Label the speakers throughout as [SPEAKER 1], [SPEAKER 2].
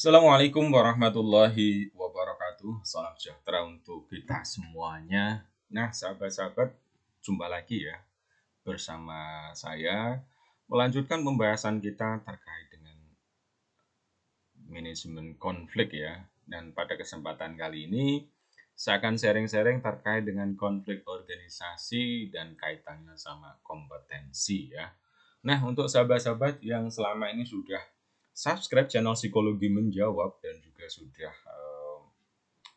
[SPEAKER 1] Assalamualaikum warahmatullahi wabarakatuh. Salam sejahtera untuk kita semuanya. Nah, sahabat-sahabat, jumpa lagi ya bersama saya melanjutkan pembahasan kita terkait dengan manajemen konflik ya. Dan pada kesempatan kali ini saya akan sharing-sharing terkait dengan konflik organisasi dan kaitannya sama kompetensi ya. Nah, untuk sahabat-sahabat yang selama ini sudah subscribe channel Psikologi Menjawab dan juga sudah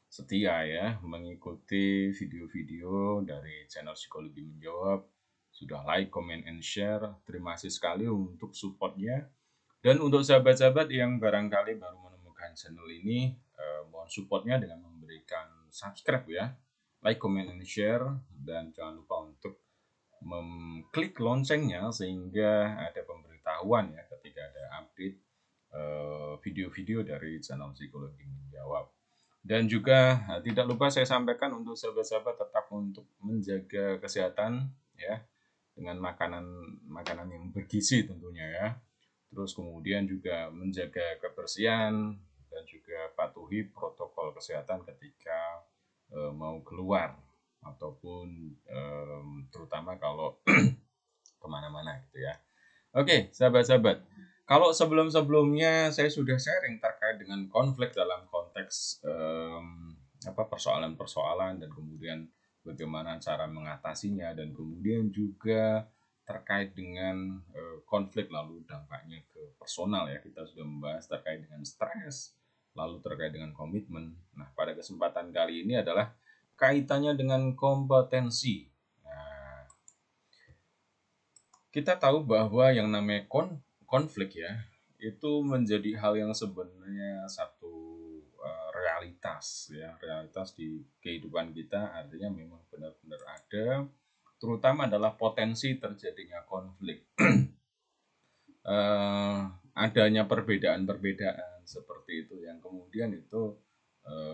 [SPEAKER 1] setia ya mengikuti video-video dari channel Psikologi Menjawab, sudah like, comment, and share. Terima kasih sekali untuk supportnya. Dan untuk sahabat-sahabat yang barangkali baru menemukan channel ini, mohon supportnya dengan memberikan subscribe ya, like, comment, and share, dan jangan lupa untuk mengklik loncengnya sehingga ada pemberitahuan ya ketika ada update video-video dari channel Psikologi Menjawab. Dan juga tidak lupa saya sampaikan untuk sahabat-sahabat tetap untuk menjaga kesehatan ya dengan makanan yang bergizi tentunya ya. Terus kemudian juga menjaga kebersihan dan juga patuhi protokol kesehatan ketika mau keluar ataupun terutama kalau kemana-mana gitu ya. Oke, sahabat-sahabat. Kalau sebelum-sebelumnya saya sudah sharing terkait dengan konflik dalam konteks persoalan-persoalan dan kemudian bagaimana cara mengatasinya dan kemudian juga terkait dengan konflik lalu dampaknya ke personal ya. Kita sudah membahas terkait dengan stres, lalu terkait dengan komitmen. Nah, pada kesempatan kali ini adalah kaitannya dengan kompetensi. Kita tahu bahwa yang namanya konflik ya, itu menjadi hal yang sebenarnya satu realitas ya, realitas di kehidupan kita, artinya memang benar-benar ada, terutama adalah potensi terjadinya konflik. Adanya perbedaan-perbedaan seperti itu yang kemudian itu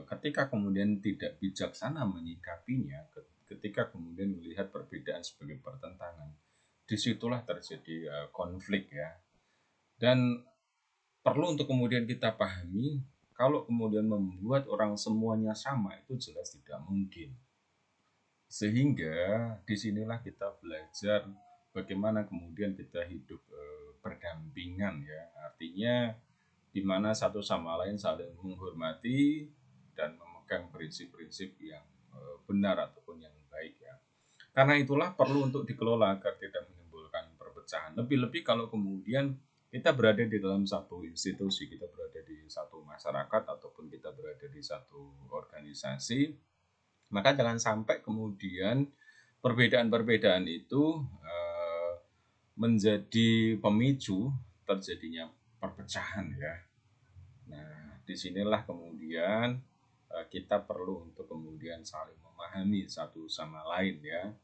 [SPEAKER 1] ketika kemudian tidak bijaksana menyikapinya, ketika kemudian melihat perbedaan sebagai pertentangan, disitulah terjadi konflik ya. Dan perlu untuk kemudian kita pahami, kalau kemudian membuat orang semuanya sama itu jelas tidak mungkin. Sehingga disinilah kita belajar bagaimana kemudian kita hidup berdampingan ya. Artinya di mana satu sama lain saling menghormati dan memegang prinsip-prinsip yang benar ataupun yang baik ya. Karena itulah perlu untuk dikelola agar tidak menimbulkan perpecahan. Lebih-lebih kalau kemudian kita berada di dalam satu institusi, kita berada di satu masyarakat, ataupun kita berada di satu organisasi, maka jangan sampai kemudian perbedaan-perbedaan itu menjadi pemicu terjadinya perpecahan ya. Nah, disinilah kemudian kita perlu untuk kemudian saling memahami satu sama lain ya.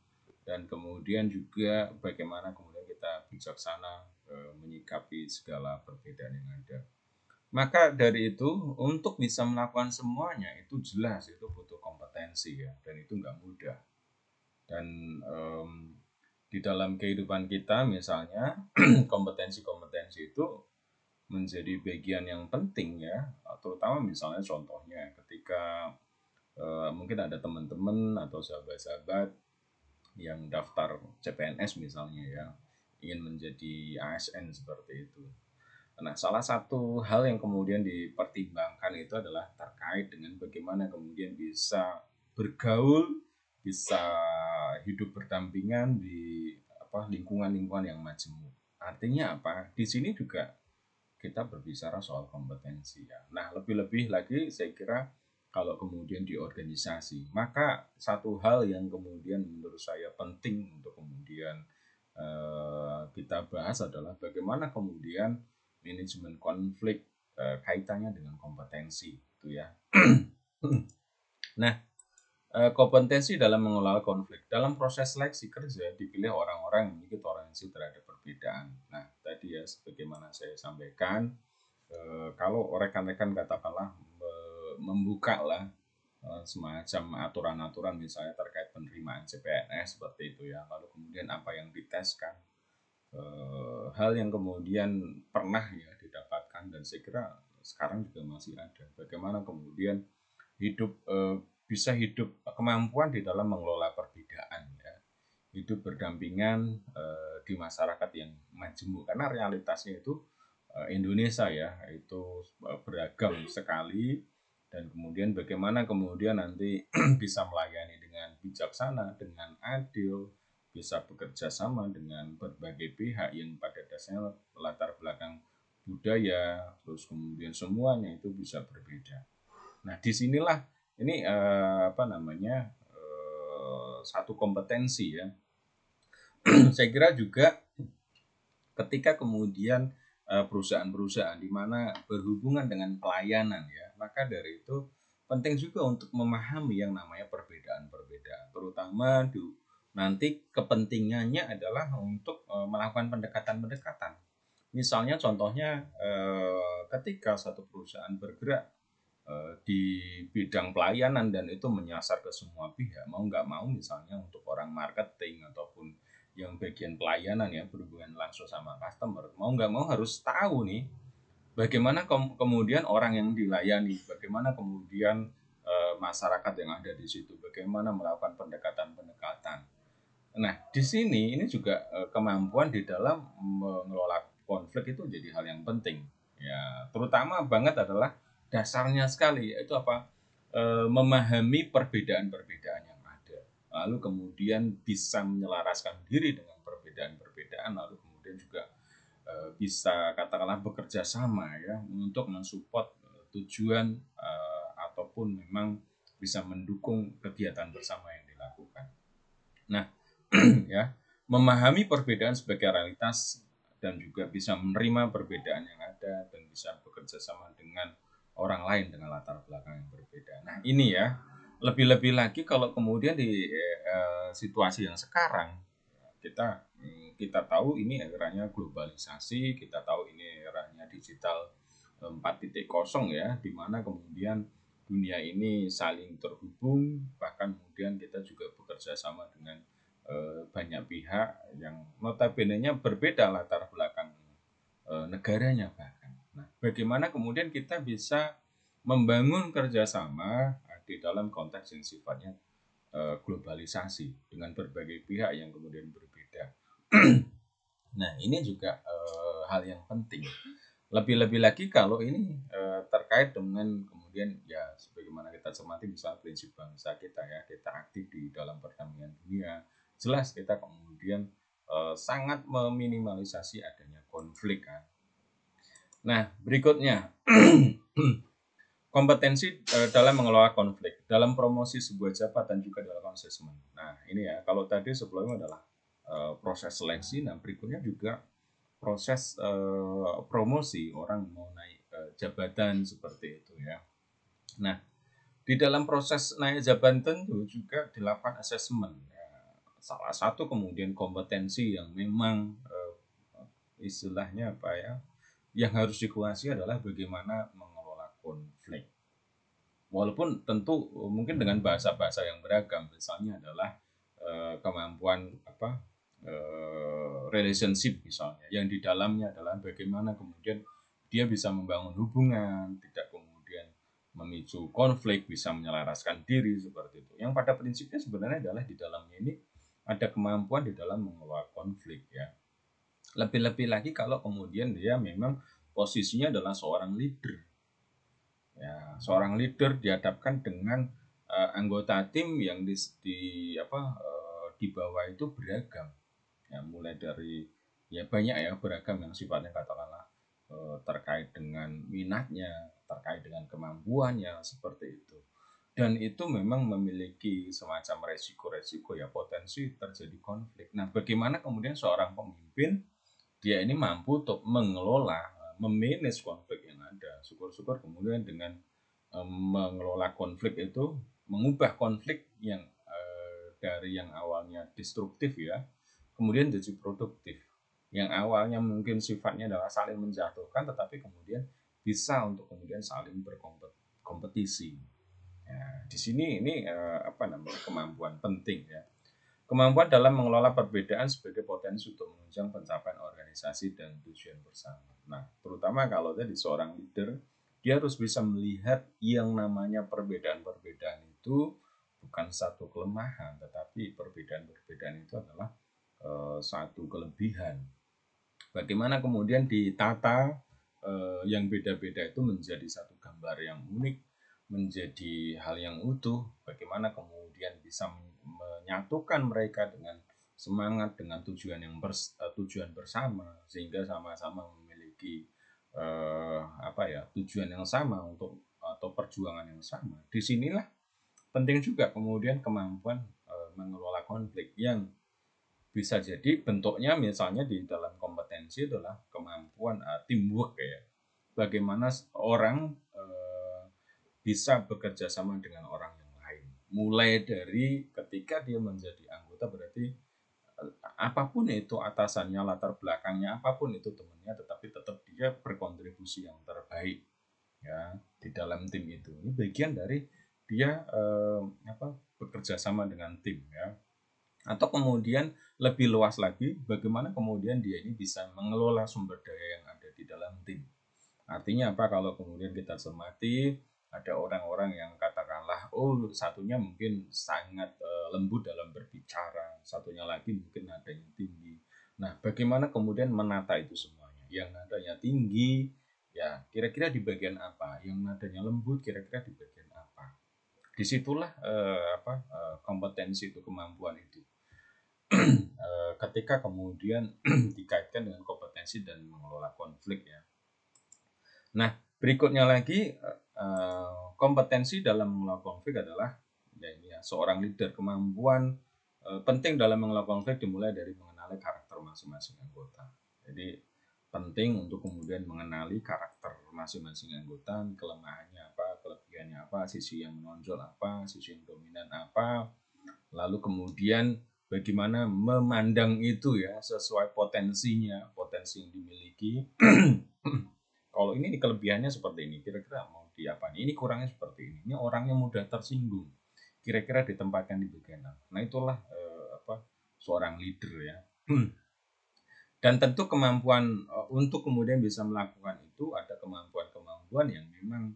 [SPEAKER 1] Dan kemudian juga bagaimana kemudian kita bijaksana menyikapi segala perbedaan yang ada. Maka dari itu untuk bisa melakukan semuanya itu jelas itu butuh kompetensi ya, dan itu nggak mudah. Dan di dalam kehidupan kita misalnya kompetensi-kompetensi itu menjadi bagian yang penting ya, terutama misalnya contohnya ketika mungkin ada teman-teman atau sahabat-sahabat yang daftar CPNS misalnya ya, ingin menjadi ASN seperti itu. Nah, salah satu hal yang kemudian dipertimbangkan itu adalah terkait dengan bagaimana kemudian bisa bergaul, bisa hidup berdampingan di lingkungan-lingkungan yang majemuk. Artinya apa? Di sini juga kita berbicara soal kompetensi ya. Nah, lebih-lebih lagi saya kira kalau kemudian di organisasi, maka satu hal yang kemudian menurut saya penting untuk kemudian kita bahas adalah bagaimana kemudian manajemen konflik kaitannya dengan kompetensi itu ya. Nah, kompetensi dalam mengelola konflik. Dalam proses seleksi kerja dipilih orang-orang yang memiliki toleransi terhadap perbedaan. Nah, tadi ya sebagaimana saya sampaikan, kalau rekan-rekan katakanlah membuka lah semacam aturan-aturan misalnya terkait penerimaan CPNS seperti itu ya, lalu kemudian apa yang diteskan, hal yang kemudian pernah ya didapatkan dan saya kira sekarang juga masih ada. Bagaimana kemudian bisa hidup kemampuan di dalam mengelola perbedaan ya. Hidup berdampingan di masyarakat yang majemuk, karena realitasnya itu Indonesia ya itu beragam sekali, dan kemudian bagaimana kemudian nanti bisa melayani dengan bijaksana, dengan adil, bisa bekerja sama dengan berbagai pihak yang pada dasarnya latar belakang budaya, terus kemudian semuanya itu bisa berbeda. Nah, disinilah ini satu kompetensi ya. Saya kira juga ketika kemudian perusahaan-perusahaan di mana berhubungan dengan pelayanan ya, maka dari itu penting juga untuk memahami yang namanya perbedaan-perbedaan, terutama nanti kepentingannya adalah untuk melakukan pendekatan-pendekatan. Misalnya contohnya ketika satu perusahaan bergerak di bidang pelayanan dan itu menyasar ke semua pihak, mau nggak mau misalnya untuk orang marketing ataupun yang bagian pelayanan ya berhubungan langsung sama customer, mau nggak mau harus tahu nih bagaimana kemudian orang yang dilayani, bagaimana kemudian masyarakat yang ada di situ, bagaimana melakukan pendekatan-pendekatan. Nah, di sini ini juga kemampuan di dalam mengelola konflik itu jadi hal yang penting. Ya, terutama banget adalah dasarnya sekali yaitu apa? Memahami perbedaan-perbedaan yang ada. Lalu kemudian bisa menyelaraskan diri dengan perbedaan-perbedaan, lalu kemudian juga bisa katakanlah bekerja sama ya untuk mensupport tujuan ataupun memang bisa mendukung kegiatan bersama yang dilakukan. Nah, ya, memahami perbedaan sebagai realitas dan juga bisa menerima perbedaan yang ada dan bisa bekerja sama dengan orang lain dengan latar belakang yang berbeda. Nah, ini ya, lebih-lebih lagi kalau kemudian di situasi yang sekarang kita kita tahu ini eranya globalisasi, kita tahu ini eranya digital 4.0 ya, di mana kemudian dunia ini saling terhubung, bahkan kemudian kita juga bekerja sama dengan banyak pihak yang notabene-nya berbeda latar belakang negaranya bahkan. Nah, bagaimana kemudian kita bisa membangun kerjasama di dalam konteks yang sifatnya globalisasi dengan berbagai pihak yang kemudian berbeda. Nah, ini juga hal yang penting. Lebih-lebih lagi kalau ini terkait dengan kemudian ya sebagaimana kita cermati misalnya prinsip bangsa kita ya, kita aktif di dalam perdamaian dunia, jelas kita kemudian sangat meminimalisasi adanya konflik kan. Nah, berikutnya kompetensi dalam mengelola konflik, dalam promosi sebuah jabatan juga dalam asesmen. Nah, ini ya, kalau tadi sebelumnya adalah proses seleksi, nah berikutnya juga proses promosi orang mau naik jabatan seperti itu ya. Nah, di dalam proses naik jabatan itu juga dilakukan asesmen. Ya, salah satu kemudian kompetensi yang memang istilahnya apa ya, yang harus dikuasai adalah bagaimana mengelola konflik. Walaupun tentu mungkin dengan bahasa-bahasa yang beragam, misalnya adalah kemampuan relationship misalnya, yang di dalamnya adalah bagaimana kemudian dia bisa membangun hubungan, tidak kemudian memicu konflik, bisa menyelaraskan diri seperti itu. Yang pada prinsipnya sebenarnya adalah di dalamnya ini ada kemampuan di dalam mengelola konflik ya. Lebih-lebih lagi kalau kemudian dia memang posisinya adalah seorang leader. Ya, seorang leader dihadapkan dengan anggota tim yang di bawah itu beragam. Ya, mulai dari ya banyak ya beragam yang sifatnya katakanlah terkait dengan minatnya, terkait dengan kemampuannya seperti itu. Dan itu memang memiliki semacam resiko-resiko ya, potensi terjadi konflik. Nah, bagaimana kemudian seorang pemimpin dia ini mampu untuk mengelola, memanage konflik yang ada. Syukur-syukur kemudian dengan mengelola konflik itu mengubah konflik yang dari yang awalnya destruktif ya, kemudian jadi produktif. Yang awalnya mungkin sifatnya adalah saling menjatuhkan, tetapi kemudian bisa untuk kemudian saling berkompetisi. Ya, di sini ini kemampuan penting ya. Kemampuan dalam mengelola perbedaan sebagai potensi untuk menunjang pencapaian organisasi dan tujuan bersama. Nah, terutama kalau tadi seorang leader Dia harus bisa melihat yang namanya perbedaan-perbedaan itu bukan satu kelemahan, tetapi perbedaan-perbedaan itu adalah satu kelebihan. Bagaimana kemudian ditata yang beda-beda itu menjadi satu gambar yang unik, menjadi hal yang utuh. Bagaimana kemudian bisa menyatukan mereka dengan semangat, dengan tujuan bersama, sehingga sama-sama memiliki tujuan yang sama untuk atau perjuangan yang sama. Disinilah penting juga kemudian kemampuan mengelola konflik yang bisa jadi bentuknya misalnya di dalam kompetensi adalah kemampuan teamwork ya. Bagaimana orang bisa bekerja sama dengan orang yang lain. Mulai dari ketika dia menjadi anggota berarti apapun itu atasannya, latar belakangnya, apapun itu temannya, tetapi tetap dia berkontribusi yang terbaik ya di dalam tim itu. Ini bagian dari dia bekerja sama dengan tim ya. Atau kemudian lebih luas lagi, bagaimana kemudian dia ini bisa mengelola sumber daya yang ada di dalam tim. Artinya apa kalau kemudian kita cermati ada orang-orang yang katakanlah satunya mungkin sangat lembut dalam berbicara, satunya lagi mungkin nadanya tinggi. Nah, bagaimana kemudian menata itu semuanya? Yang nadanya tinggi ya kira-kira di bagian apa? Yang nadanya lembut kira-kira di bagian apa? Disitulah kompetensi itu, kemampuan itu. Ketika kemudian dikaitkan dengan kompetensi dan mengelola konflik ya. Nah, berikutnya lagi kompetensi dalam mengelola konflik adalah seorang leader. Kemampuan penting dalam mengelola konflik dimulai dari mengenali karakter masing-masing anggota. Jadi penting untuk kemudian mengenali karakter masing-masing anggota, kelemahannya apa, kelebihannya apa, sisi yang menonjol apa, sisi yang dominan apa, lalu kemudian bagaimana memandang itu ya sesuai potensinya, potensi yang dimiliki. Kalau ini kelebihannya seperti ini, kira-kira mau diapa nih? Ini kurangnya seperti ini. Ini orangnya mudah tersinggung. Kira-kira ditempatkan di bagian apa? Nah itulah seorang leader ya. Dan tentu kemampuan untuk kemudian bisa melakukan itu ada kemampuan-kemampuan yang memang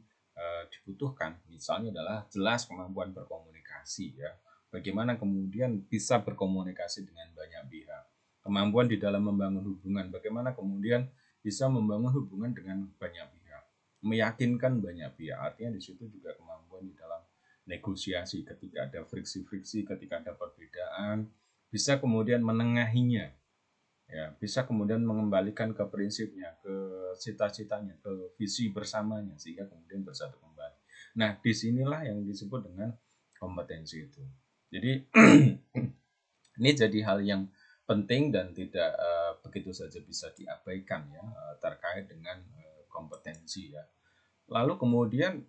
[SPEAKER 1] dibutuhkan. Misalnya adalah jelas kemampuan berkomunikasi ya. Bagaimana kemudian bisa berkomunikasi dengan banyak pihak. Kemampuan di dalam membangun hubungan. Bagaimana kemudian bisa membangun hubungan dengan banyak pihak. Meyakinkan banyak pihak. Artinya di situ juga kemampuan di dalam negosiasi ketika ada friksi-friksi, ketika ada perbedaan, bisa kemudian menengahinya ya, bisa kemudian mengembalikan ke prinsipnya, ke cita-citanya, ke visi bersamanya sehingga kemudian bersatu kembali. Nah, disinilah yang disebut dengan kompetensi itu. Jadi ini jadi hal yang penting dan tidak begitu saja bisa diabaikan ya terkait dengan kompetensi ya. Lalu kemudian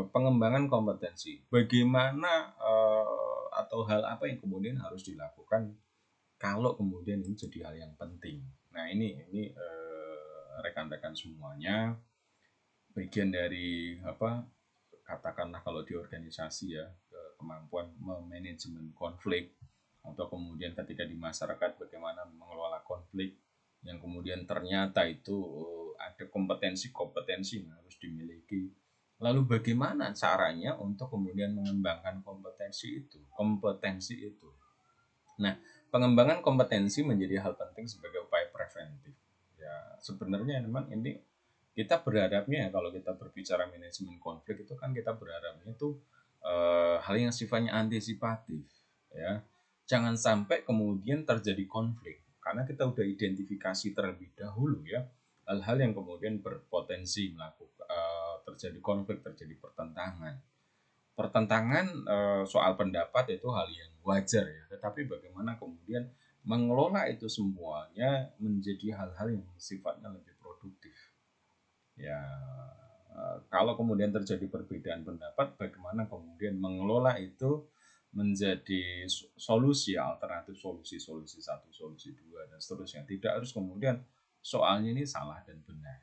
[SPEAKER 1] pengembangan kompetensi. Bagaimana atau hal apa yang kemudian harus dilakukan kalau kemudian ini jadi hal yang penting. Nah ini rekan-rekan semuanya bagian dari katakanlah kalau di organisasi ya kemampuan memanajemen konflik atau kemudian ketika di masyarakat bagaimana mengelola konflik yang kemudian ternyata itu ada kompetensi-kompetensi yang harus dimiliki. Lalu bagaimana caranya untuk kemudian mengembangkan kompetensi itu. Nah, pengembangan kompetensi menjadi hal penting sebagai upaya preventif. Ya, sebenarnya memang ini kita berharapnya kalau kita berbicara manajemen konflik itu kan kita berharapnya itu hal yang sifatnya antisipatif, ya. Jangan sampai kemudian terjadi konflik karena kita udah identifikasi terlebih dahulu ya hal-hal yang kemudian berpotensi melakukan terjadi konflik, terjadi pertentangan soal pendapat itu hal yang wajar ya, tetapi bagaimana kemudian mengelola itu semuanya menjadi hal-hal yang sifatnya lebih produktif ya. Kalau kemudian terjadi perbedaan pendapat, bagaimana kemudian mengelola itu menjadi solusi alternatif, solusi satu, solusi dua dan seterusnya. Tidak harus kemudian soalnya ini salah dan benar.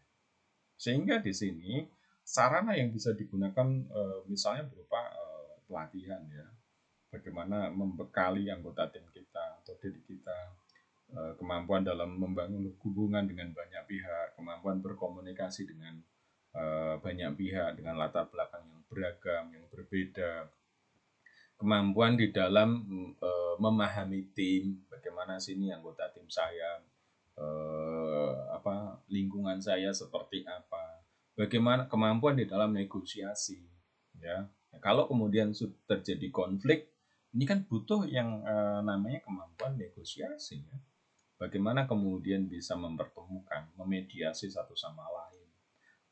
[SPEAKER 1] Sehingga di sini sarana yang bisa digunakan misalnya berupa pelatihan ya, bagaimana membekali anggota tim kita atau diri kita kemampuan dalam membangun hubungan dengan banyak pihak, kemampuan berkomunikasi dengan banyak pihak dengan latar belakang yang beragam, yang berbeda, kemampuan di dalam memahami tim, bagaimana sini anggota tim saya, lingkungan saya seperti apa, bagaimana kemampuan di dalam negosiasi, ya. Kalau kemudian terjadi konflik, ini kan butuh yang namanya kemampuan negosiasi, ya. Bagaimana kemudian bisa mempertemukan, memediasi satu sama lain.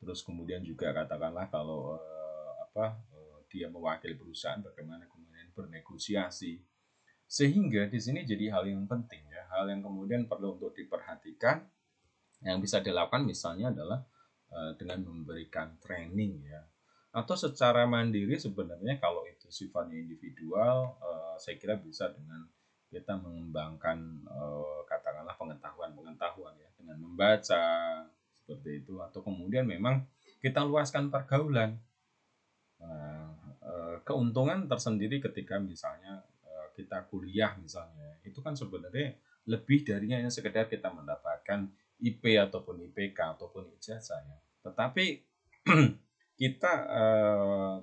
[SPEAKER 1] Terus kemudian juga katakanlah kalau dia mewakili perusahaan, bagaimana kemudian bernegosiasi. Sehingga di sini jadi hal yang penting, ya, hal yang kemudian perlu untuk diperhatikan. Yang bisa dilakukan misalnya adalah dengan memberikan training, ya, atau secara mandiri sebenarnya kalau itu sifatnya individual, saya kira bisa dengan kita mengembangkan katakanlah pengetahuan ya, dengan membaca seperti itu, atau kemudian memang kita luaskan pergaulan. Nah, keuntungan tersendiri ketika misalnya kita kuliah misalnya, itu kan sebenarnya lebih dari hanya sekedar kita mendapatkan IP ataupun IPK ataupun ijazah, ya. Tetapi kita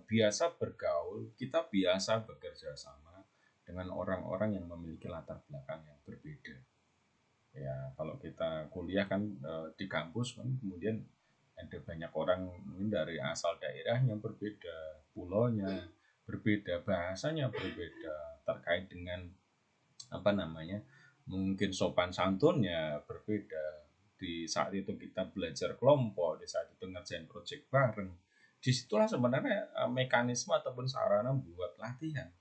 [SPEAKER 1] biasa bergaul, kita biasa bekerja sama dengan orang-orang yang memiliki latar belakang yang berbeda. Ya, kalau kita kuliah kan di kampus kan kemudian ada banyak orang dari asal daerah yang berbeda, pulaunya berbeda, bahasanya berbeda, terkait dengan mungkin sopan santunnya berbeda. Di saat itu kita belajar kelompok, di saat itu ngerjain project bareng. Disitulah sebenarnya mekanisme ataupun sarana buat latihan.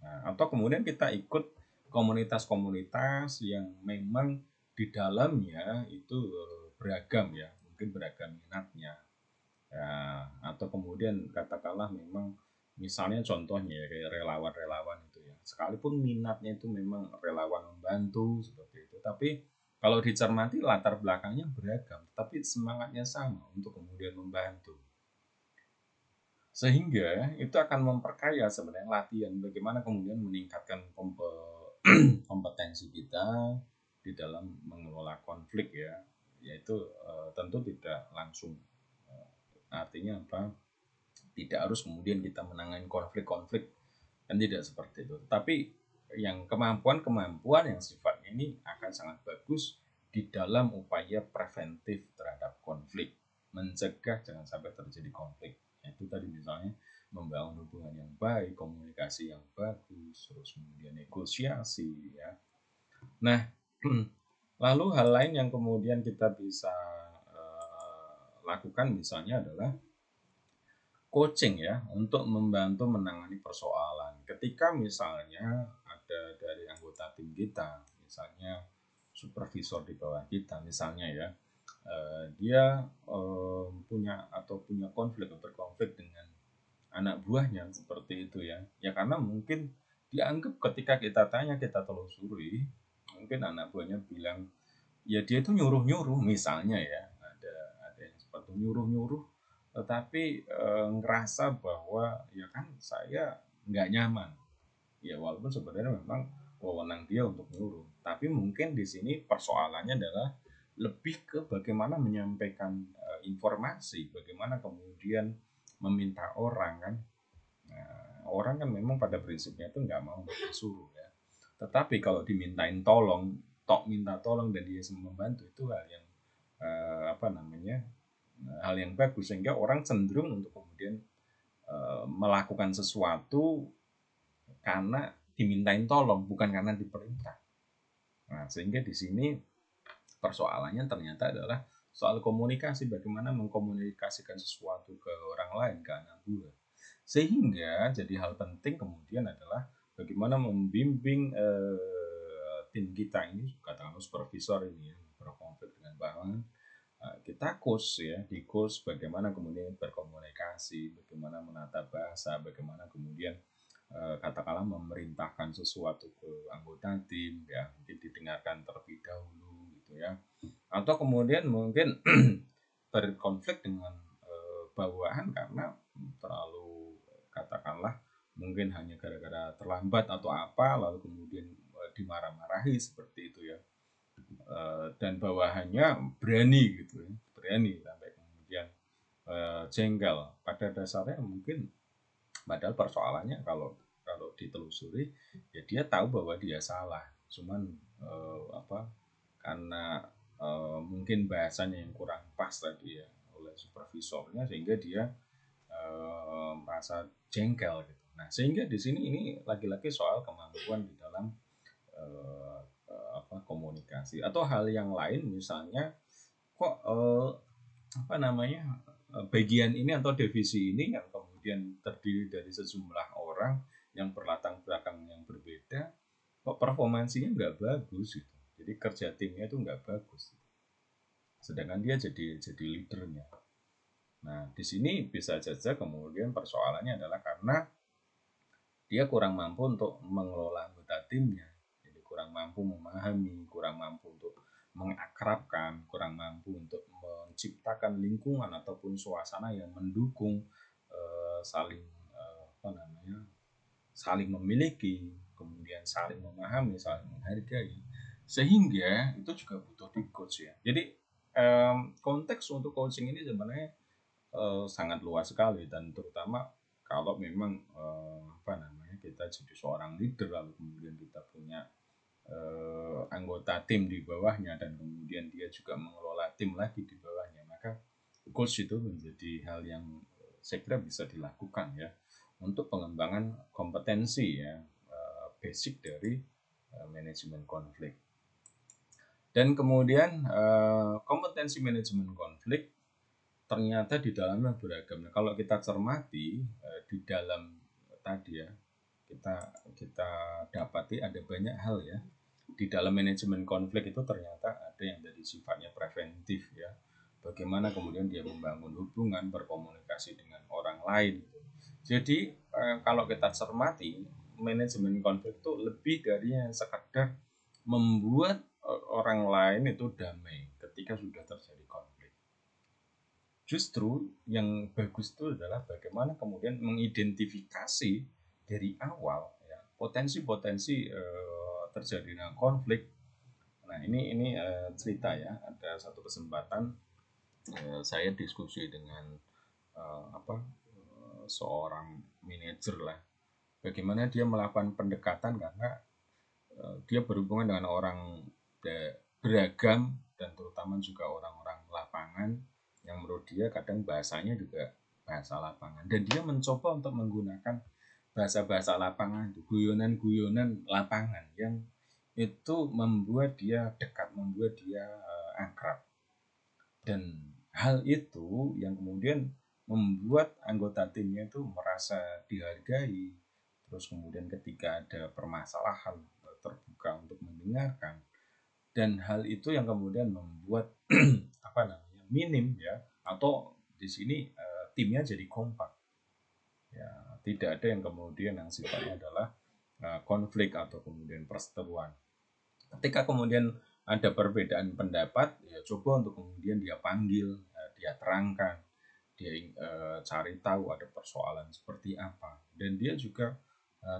[SPEAKER 1] Nah, atau kemudian kita ikut komunitas-komunitas yang memang di dalamnya itu beragam, ya, mungkin beragam minatnya, ya, atau kemudian katakanlah memang misalnya contohnya ya, kayak relawan-relawan itu, ya, sekalipun minatnya itu memang relawan membantu seperti itu, tapi kalau dicermati latar belakangnya beragam, tapi semangatnya sama untuk kemudian membantu, sehingga itu akan memperkaya sebenarnya latihan bagaimana kemudian meningkatkan kompetensi kita di dalam mengelola konflik, ya, yaitu tentu tidak langsung, artinya tidak harus kemudian kita menangani konflik-konflik, kan tidak seperti itu, tapi yang kemampuan-kemampuan yang sifatnya ini akan sangat bagus di dalam upaya preventif terhadap konflik, mencegah jangan sampai terjadi konflik. Itu tadi misalnya membangun hubungan yang baik, komunikasi yang bagus, terus kemudian negosiasi, ya. Nah, lalu hal lain yang kemudian kita bisa lakukan misalnya adalah coaching, ya, untuk membantu menangani persoalan. Ketika misalnya ada dari anggota tim kita, misalnya supervisor di bawah kita misalnya, ya, dia punya konflik atau berkonflik dengan anak buahnya seperti itu, ya. Ya karena mungkin dianggap ketika kita tanya, kita telusuri, mungkin anak buahnya bilang, ya dia itu nyuruh-nyuruh misalnya, ya. Ada yang seperti nyuruh-nyuruh, tetapi ngerasa bahwa ya kan saya nggak nyaman, ya, walaupun sebenarnya memang wewenang dia untuk nyuruh, tapi mungkin di sini persoalannya adalah lebih ke bagaimana menyampaikan informasi, bagaimana kemudian meminta orang, kan. Nah, orang kan memang pada prinsipnya itu nggak mau disuruh, ya, tetapi kalau dimintain tolong, minta tolong dan dia membantu, itu hal yang hal yang bagus, sehingga orang cenderung untuk kemudian melakukan sesuatu karena dimintain tolong, bukan karena diperintah. Nah, sehingga di sini persoalannya ternyata adalah soal komunikasi, bagaimana mengkomunikasikan sesuatu ke orang lain, ke anak buah. Sehingga jadi hal penting kemudian adalah bagaimana membimbing tim kita ini, katakanlah supervisor ini, ya, berkonflik dengan bawahan. Kita coach, ya, di coach bagaimana kemudian berkomunikasi, bagaimana menata bahasa, bagaimana kemudian katakanlah memerintahkan sesuatu ke anggota tim, ya, mungkin didengarkan terlebih dahulu gitu, ya, atau kemudian mungkin berkonflik dengan bawahan karena terlalu katakanlah mungkin hanya gara-gara terlambat atau apa, lalu kemudian dimarah-marahi seperti itu, ya. Dan bawahannya berani gitu, ya, berani sampai kemudian jengkel. Pada dasarnya mungkin, padahal persoalannya kalau kalau ditelusuri ya dia tahu bahwa dia salah, cuman apa, karena mungkin bahasanya yang kurang pas tadi ya oleh supervisornya, sehingga dia merasa jengkel gitu. Nah, sehingga di sini ini lagi-lagi soal kemampuan di dalam eh, komunikasi, atau hal yang lain, misalnya kok apa namanya, bagian ini atau divisi ini yang kemudian terdiri dari sejumlah orang yang berlatar belakang yang berbeda, kok performansinya nggak bagus gitu. Jadi kerja timnya itu nggak bagus, sedangkan dia jadi leadernya. Nah, di sini bisa saja kemudian persoalannya adalah karena dia kurang mampu untuk mengelola anggota timnya. Jadi kurang mampu memahami, kurang mampu untuk mengakrabkan, kurang mampu untuk menciptakan lingkungan ataupun suasana yang mendukung, saling apa namanya, saling memiliki, kemudian saling memahami, saling menghargai. Sehingga itu juga butuh di coach ya. Jadi konteks untuk coaching ini sebenarnya sangat luas sekali, dan terutama kalau memang apa namanya, kita jadi seorang leader, lalu kemudian kita punya anggota tim di bawahnya, dan kemudian dia juga mengelola tim lagi di bawahnya, maka coach itu menjadi hal yang saya kira bisa dilakukan ya untuk pengembangan kompetensi ya, basic dari manajemen konflik. Dan kemudian kompetensi manajemen konflik ternyata di dalamnya beragam. Nah, kalau kita cermati di dalam tadi ya, kita dapati ada banyak hal ya. Di dalam manajemen konflik itu ternyata ada yang dari sifatnya preventif ya. Bagaimana kemudian dia membangun hubungan, berkomunikasi dengan orang lain. Jadi kalau kita cermati, manajemen konflik itu lebih dari yang sekedar membuat orang lain itu damai ketika sudah terjadi konflik. Justru yang bagus itu adalah bagaimana kemudian mengidentifikasi dari awal ya, potensi-potensi terjadinya konflik. Nah, ini cerita ya, ada satu kesempatan saya diskusi dengan seorang manajer lah, bagaimana dia melakukan pendekatan, karena dia berhubungan dengan orang beragam, dan terutama juga orang-orang lapangan yang menurut dia kadang bahasanya juga bahasa lapangan, dan dia mencoba untuk menggunakan bahasa-bahasa lapangan, guyonan-guyonan lapangan yang itu membuat dia dekat, membuat dia akrab. Dan hal itu yang kemudian membuat anggota timnya itu merasa dihargai. Terus kemudian ketika ada permasalahan terbuka untuk mendengarkan, dan hal itu yang kemudian membuat apa namanya, minim ya, atau di sini timnya jadi kompak ya, tidak ada yang kemudian yang sifatnya adalah konflik atau kemudian perseteruan. Ketika kemudian ada perbedaan pendapat, ya coba untuk kemudian dia panggil, dia terangkan, dia cari tahu ada persoalan seperti apa, dan dia juga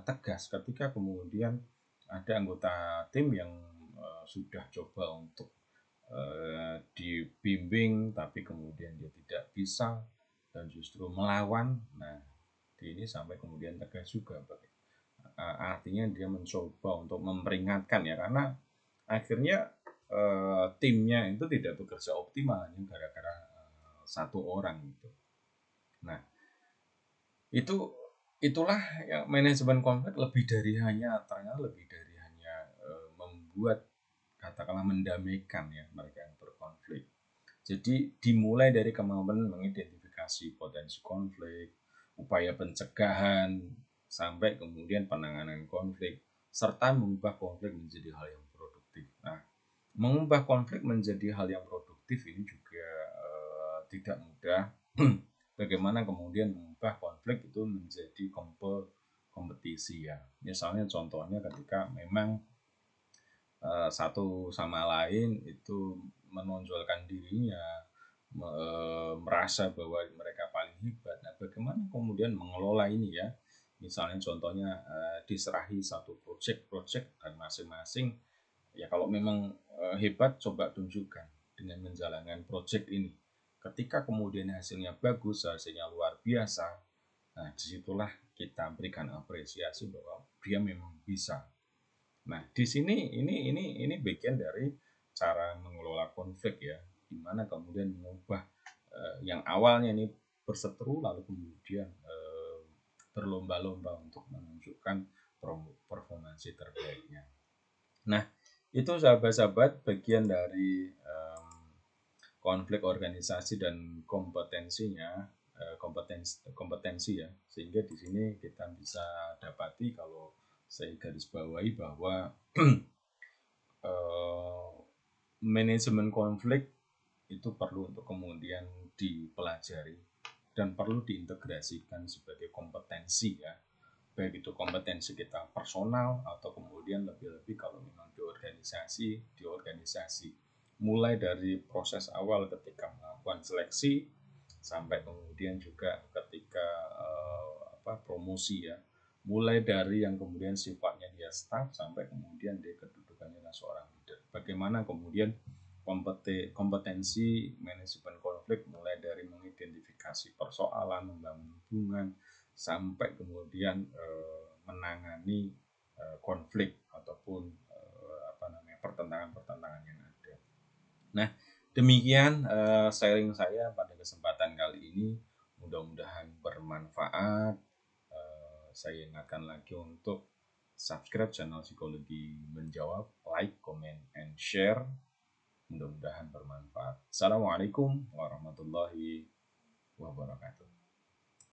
[SPEAKER 1] tegas ketika kemudian ada anggota tim yang sudah coba untuk dibimbing tapi kemudian dia tidak bisa dan justru melawan. Nah, ini sampai kemudian tegas juga, artinya dia mencoba untuk memperingatkan ya, karena akhirnya timnya itu tidak bekerja optimal hanya gara-gara satu orang gitu. Nah, itulah ya, manajemen konflik lebih dari hanya, ternyata lebih dari hanya membuat, katakanlah mendamaikan ya mereka yang berkonflik. Jadi dimulai dari kemampuan mengidentifikasi potensi konflik, upaya pencegahan, sampai kemudian penanganan konflik, serta mengubah konflik menjadi hal yang produktif. Nah, mengubah konflik menjadi hal yang produktif ini juga tidak mudah. Bagaimana kemudian mengubah konflik itu menjadi kompetisi ya. Misalnya contohnya ketika memang satu sama lain itu menonjolkan dirinya, merasa bahwa mereka paling hebat. Nah, bagaimana kemudian mengelola ini ya? Misalnya contohnya diserahi satu project dan masing-masing ya, kalau memang hebat coba tunjukkan dengan menjalankan project ini. Ketika kemudian hasilnya bagus, hasilnya luar biasa, nah disitulah kita berikan apresiasi bahwa dia memang bisa. Nah, di sini ini bagian dari cara mengelola konflik ya, dimana kemudian mengubah yang awalnya ini berseteru lalu kemudian berlomba-lomba untuk menunjukkan performansi terbaiknya. Nah, itu sahabat-sahabat bagian dari konflik organisasi dan kompetensinya, kompetensi ya, sehingga di sini kita bisa dapati kalau saya garis bawahi bahwa manajemen konflik itu perlu untuk kemudian dipelajari dan perlu diintegrasikan sebagai kompetensi ya, baik itu kompetensi kita personal atau kemudian lebih-lebih kalau memang di organisasi mulai dari proses awal ketika melakukan seleksi sampai kemudian juga ketika promosi ya, mulai dari yang kemudian sifatnya dia staff sampai kemudian dia kedudukannya adalah seorang leader. Bagaimana kemudian kompetensi manajemen konflik mulai dari mengidentifikasi persoalan, membangun hubungan, sampai kemudian menangani konflik ataupun pertentangan-pertentangan yang ada. Nah, demikian sharing saya pada kesempatan kali ini. Mudah-mudahan bermanfaat. Saya ingatkan lagi untuk subscribe channel Psikologi Menjawab, like, comment, and share. Mudah-mudahan bermanfaat. Assalamualaikum warahmatullahi wabarakatuh.